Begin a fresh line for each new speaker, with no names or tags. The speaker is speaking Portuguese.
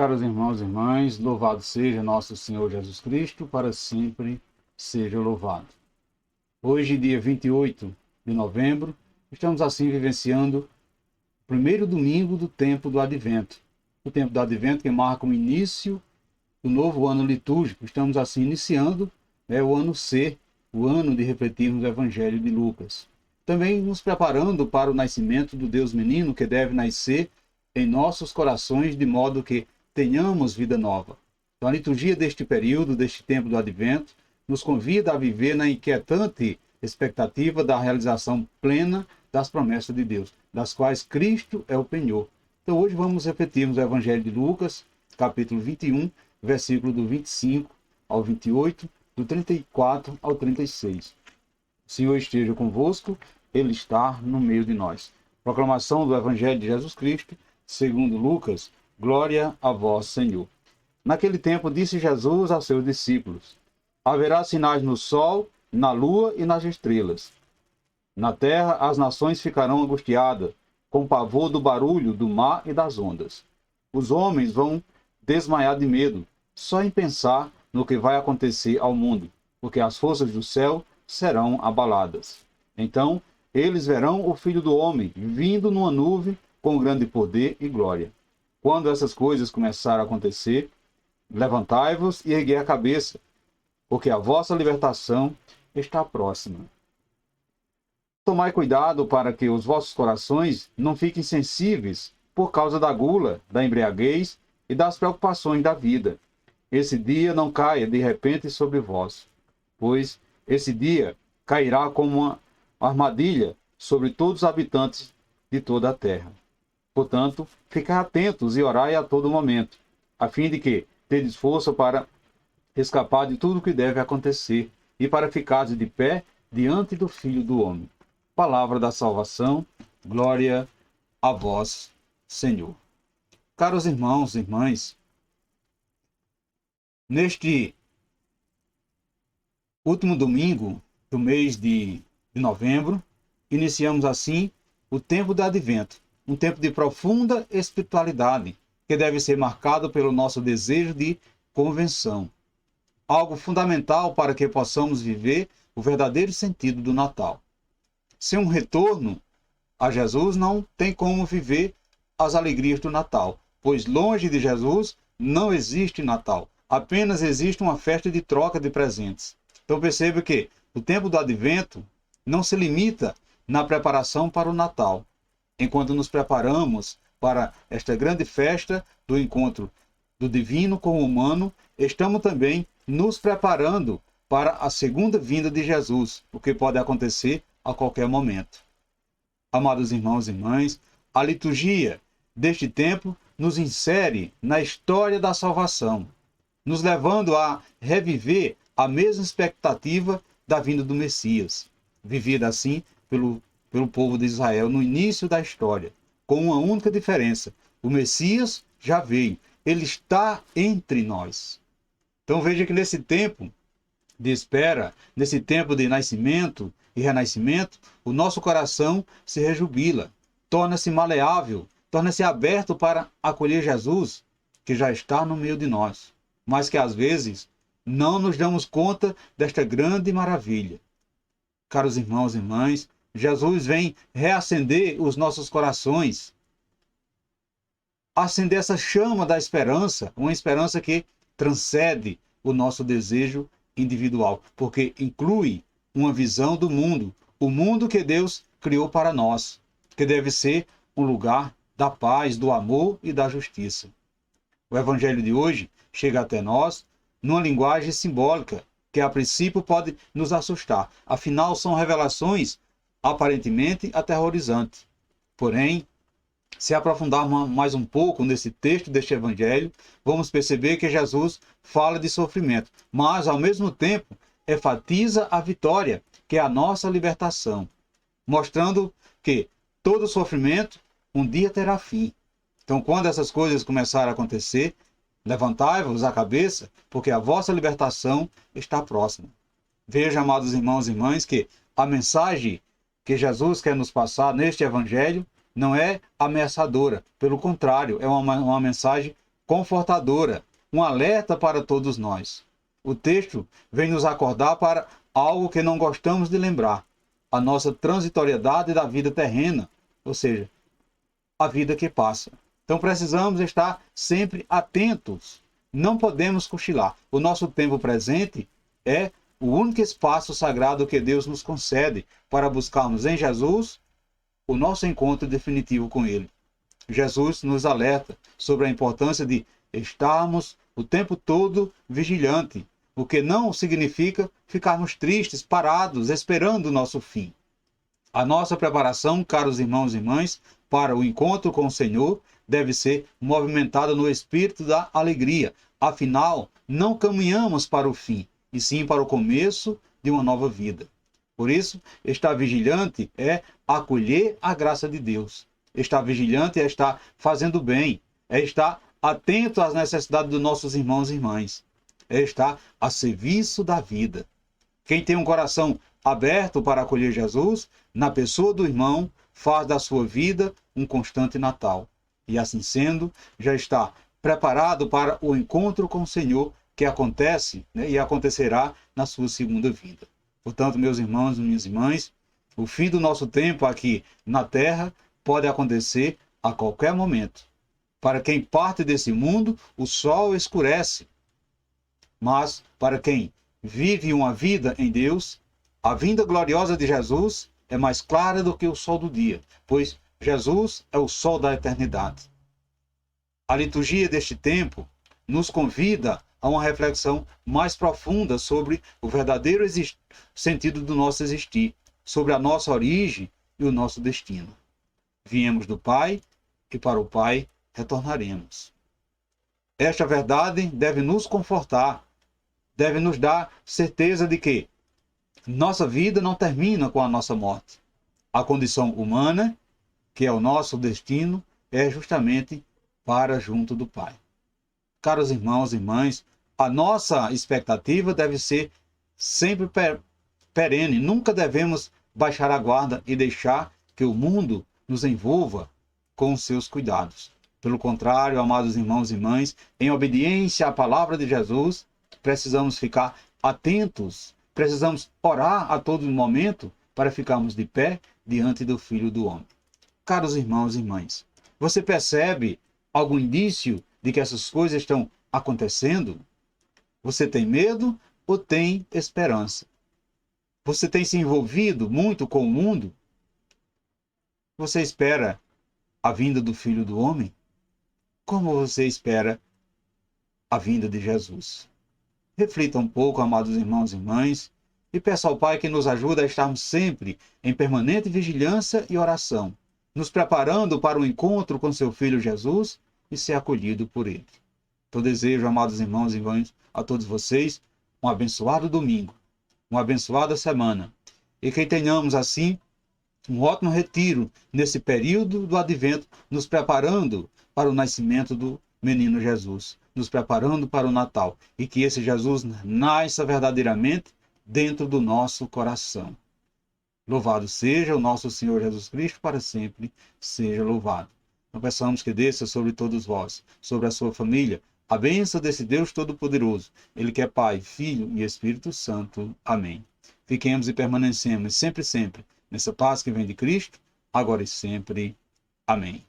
Caros irmãos e irmãs, louvado seja nosso Senhor Jesus Cristo, para sempre seja louvado. Hoje, dia 28 de novembro, estamos assim vivenciando o primeiro domingo do tempo do Advento. O tempo do Advento que marca o início do novo ano litúrgico. Estamos assim iniciando o ano C, o ano de refletirmos o Evangelho de Lucas. Também nos preparando para o nascimento do Deus menino que deve nascer em nossos corações, de modo que tenhamos vida nova. Então, a liturgia deste período, deste tempo do Advento, nos convida a viver na inquietante expectativa da realização plena das promessas de Deus, das quais Cristo é o penhor. Então, hoje vamos refletirmos o Evangelho de Lucas, capítulo 21, versículo do 25 ao 28, do 34 ao 36. O Senhor esteja convosco, Ele está no meio de nós. Proclamação do Evangelho de Jesus Cristo, segundo Lucas. Glória a vós, Senhor. Naquele tempo disse Jesus aos seus discípulos: haverá sinais no sol, na lua e nas estrelas. Na terra as nações ficarão angustiadas, com pavor do barulho do mar e das ondas. Os homens vão desmaiar de medo, só em pensar no que vai acontecer ao mundo, porque as forças do céu serão abaladas. Então eles verão o Filho do Homem vindo numa nuvem com grande poder e glória. Quando essas coisas começarem a acontecer, levantai-vos e erguei a cabeça, porque a vossa libertação está próxima. Tomai cuidado para que os vossos corações não fiquem sensíveis por causa da gula, da embriaguez e das preocupações da vida. Esse dia não caia de repente sobre vós, pois esse dia cairá como uma armadilha sobre todos os habitantes de toda a terra. Portanto, ficai atentos e orai a todo momento, a fim de que tendes força para escapar de tudo o que deve acontecer e para ficares de pé diante do Filho do Homem. Palavra da salvação, glória a vós, Senhor. Caros irmãos e irmãs, neste último domingo do mês de novembro, iniciamos assim o tempo do Advento. Um tempo de profunda espiritualidade, que deve ser marcado pelo nosso desejo de convenção. Algo fundamental para que possamos viver o verdadeiro sentido do Natal. Sem um retorno a Jesus, não tem como viver as alegrias do Natal, pois longe de Jesus não existe Natal. Apenas existe uma festa de troca de presentes. Então perceba que o tempo do Advento não se limita na preparação para o Natal. Enquanto nos preparamos para esta grande festa do encontro do divino com o humano, estamos também nos preparando para a segunda vinda de Jesus, o que pode acontecer a qualquer momento. Amados irmãos e irmãs, a liturgia deste tempo nos insere na história da salvação, nos levando a reviver a mesma expectativa da vinda do Messias, vivida assim pelo povo de Israel no início da história, com uma única diferença: o Messias já veio, ele está entre nós. Então veja que nesse tempo de espera, nesse tempo de nascimento e renascimento, o nosso coração se rejubila, torna-se maleável, torna-se aberto para acolher Jesus, que já está no meio de nós, mas que às vezes não nos damos conta desta grande maravilha. Caros irmãos e irmãs, Jesus vem reacender os nossos corações, acender essa chama da esperança, uma esperança que transcende o nosso desejo individual, porque inclui uma visão do mundo, o mundo que Deus criou para nós, que deve ser um lugar da paz, do amor e da justiça. O Evangelho de hoje chega até nós numa linguagem simbólica, que a princípio pode nos assustar. Afinal, são revelações aparentemente aterrorizante. Porém, se aprofundarmos mais um pouco nesse texto deste evangelho, vamos perceber que Jesus fala de sofrimento, mas ao mesmo tempo enfatiza a vitória, que é a nossa libertação, mostrando que todo sofrimento um dia terá fim. Então, quando essas coisas começarem a acontecer, levantai-vos a cabeça, porque a vossa libertação está próxima. Veja, amados irmãos e irmãs, que a mensagem que Jesus quer nos passar neste evangelho não é ameaçadora, pelo contrário, é uma mensagem confortadora, um alerta para todos nós. O texto vem nos acordar para algo que não gostamos de lembrar: a nossa transitoriedade da vida terrena, ou seja, a vida que passa. Então precisamos estar sempre atentos. Não podemos cochilar. O nosso tempo presente é o único espaço sagrado que Deus nos concede para buscarmos em Jesus o nosso encontro definitivo com Ele. Jesus nos alerta sobre a importância de estarmos o tempo todo vigilante, o que não significa ficarmos tristes, parados, esperando o nosso fim. A nossa preparação, caros irmãos e irmãs, para o encontro com o Senhor deve ser movimentada no espírito da alegria. Afinal, não caminhamos para o fim, e sim para o começo de uma nova vida. Por isso, estar vigilante é acolher a graça de Deus. Estar vigilante é estar fazendo bem, é estar atento às necessidades dos nossos irmãos e irmãs, é estar a serviço da vida. Quem tem um coração aberto para acolher Jesus, na pessoa do irmão, faz da sua vida um constante Natal. E assim sendo, já está preparado para o encontro com o Senhor que acontece, e acontecerá na sua segunda vinda. Portanto, meus irmãos e minhas irmãs, o fim do nosso tempo aqui na terra pode acontecer a qualquer momento. Para quem parte desse mundo, o sol escurece. Mas para quem vive uma vida em Deus, a vinda gloriosa de Jesus é mais clara do que o sol do dia, pois Jesus é o sol da eternidade. A liturgia deste tempo nos convida a uma reflexão mais profunda sobre o verdadeiro sentido do nosso existir, sobre a nossa origem e o nosso destino. Viemos do Pai e para o Pai retornaremos. Esta verdade deve nos confortar, deve nos dar certeza de que nossa vida não termina com a nossa morte. A condição humana, que é o nosso destino, é justamente para junto do Pai. Caros irmãos e irmãs, a nossa expectativa deve ser sempre perene. Nunca devemos baixar a guarda e deixar que o mundo nos envolva com os seus cuidados. Pelo contrário, amados irmãos e irmãs, em obediência à palavra de Jesus, precisamos ficar atentos, precisamos orar a todo momento para ficarmos de pé diante do Filho do Homem. Caros irmãos e irmãs, você percebe algum indício de que essas coisas estão acontecendo? Você tem medo ou tem esperança? Você tem se envolvido muito com o mundo? Você espera a vinda do Filho do Homem? Como você espera a vinda de Jesus? Reflita um pouco, amados irmãos e irmãs, e peça ao Pai que nos ajude a estarmos sempre em permanente vigilância e oração, nos preparando para o encontro com seu Filho Jesus e ser acolhido por Ele. Então desejo, amados irmãos e irmãs, a todos vocês um abençoado domingo, uma abençoada semana, e que tenhamos assim um ótimo retiro nesse período do Advento, nos preparando para o nascimento do menino Jesus, nos preparando para o Natal, e que esse Jesus nasça verdadeiramente dentro do nosso coração. Louvado seja o nosso Senhor Jesus Cristo, para sempre seja louvado. Então peçamos que desça sobre todos vós, sobre a sua família, a bênção desse Deus Todo-Poderoso, Ele que é Pai, Filho e Espírito Santo. Amém. Fiquemos e permanecemos sempre, sempre, nessa paz que vem de Cristo, agora e sempre. Amém.